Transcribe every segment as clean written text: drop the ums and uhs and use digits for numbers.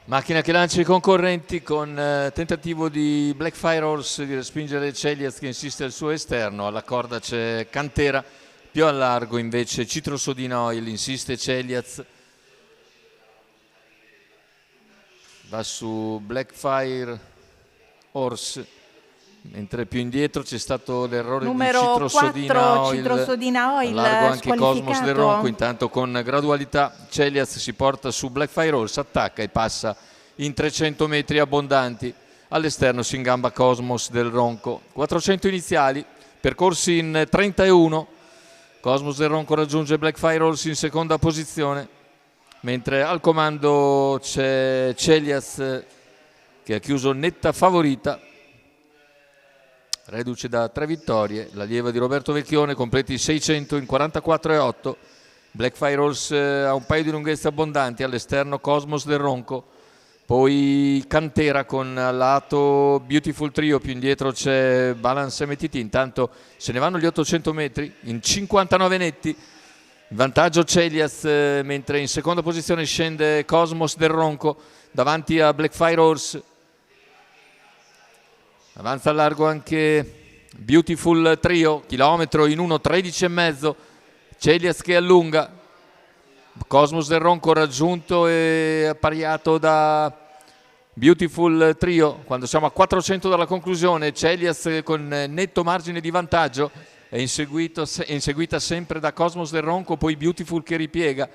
Macchina che lancia i concorrenti con tentativo di Black Fire Horse di respingere Celiaz che insiste al suo esterno. Alla corda c'è Cantera, più a largo invece Citrosodina Oil, insiste Celiaz. Va su Black Fire Horse, mentre più indietro c'è stato l'errore di Citrosodina Oil. Citrosodina Oil, a largo anche Cosmos del Ronco. Intanto con gradualità Celiaz si porta su Black Fire Horse, attacca e passa in 300 metri abbondanti. All'esterno si ingamba Cosmos del Ronco. 400 iniziali, percorsi in 31. Cosmos del Ronco raggiunge Black Fire Horse in seconda posizione, mentre al comando c'è Celiaz che ha chiuso netta favorita, reduce da 3 vittorie. L'allieva di Roberto Vecchione completi i 600 in 44,8. Black Fire Horse ha un paio di lunghezze abbondanti, all'esterno Cosmos del Ronco, poi Cantera con al lato Beautiful Trio, più indietro c'è Balance MTT. Intanto se ne vanno gli 800 metri in 59 netti, in vantaggio Celiaz, mentre in seconda posizione scende Cosmos del Ronco davanti a Black Fire Horse. Avanza a largo anche Beautiful Trio, chilometro in 1:13,5. Celiaz che allunga, Cosmos del Ronco raggiunto e appariato da Beautiful Trio quando siamo a 400 dalla conclusione. Celiaz con netto margine di vantaggio è inseguita sempre da Cosmos del Ronco, poi Beautiful che ripiega.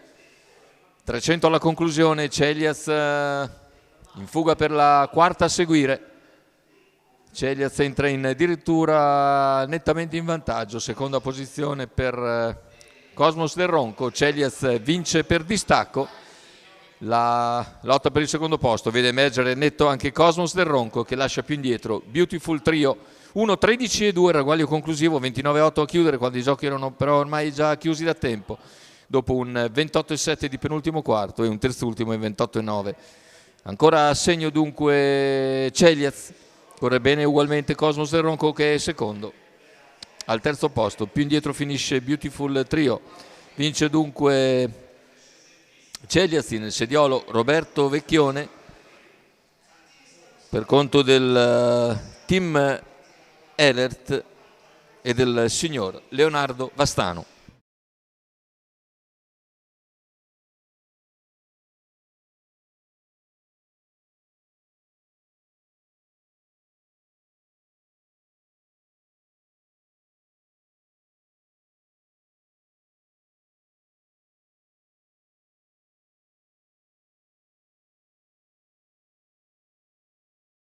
300 alla conclusione, Celiaz in fuga per la quarta a seguire. Celiaz entra addirittura nettamente in vantaggio, seconda posizione per Cosmos del Ronco. Celiaz vince per distacco, la lotta per il secondo posto vede emergere netto anche Cosmos del Ronco che lascia più indietro Beautiful Trio. 1:13,2 ragguaglio conclusivo, 29,8 a chiudere quando i giochi erano però ormai già chiusi da tempo, dopo un 28,7 di penultimo quarto e un terzultimo in 28,9. Ancora a segno dunque Celiaz. Corre bene ugualmente Cosmos del Ronco che è secondo. Al terzo posto, più indietro finisce Beautiful Trio. Vince dunque Celiaz, nel sediolo Roberto Vecchione per conto del team Elert e del signor Leonardo Vastano.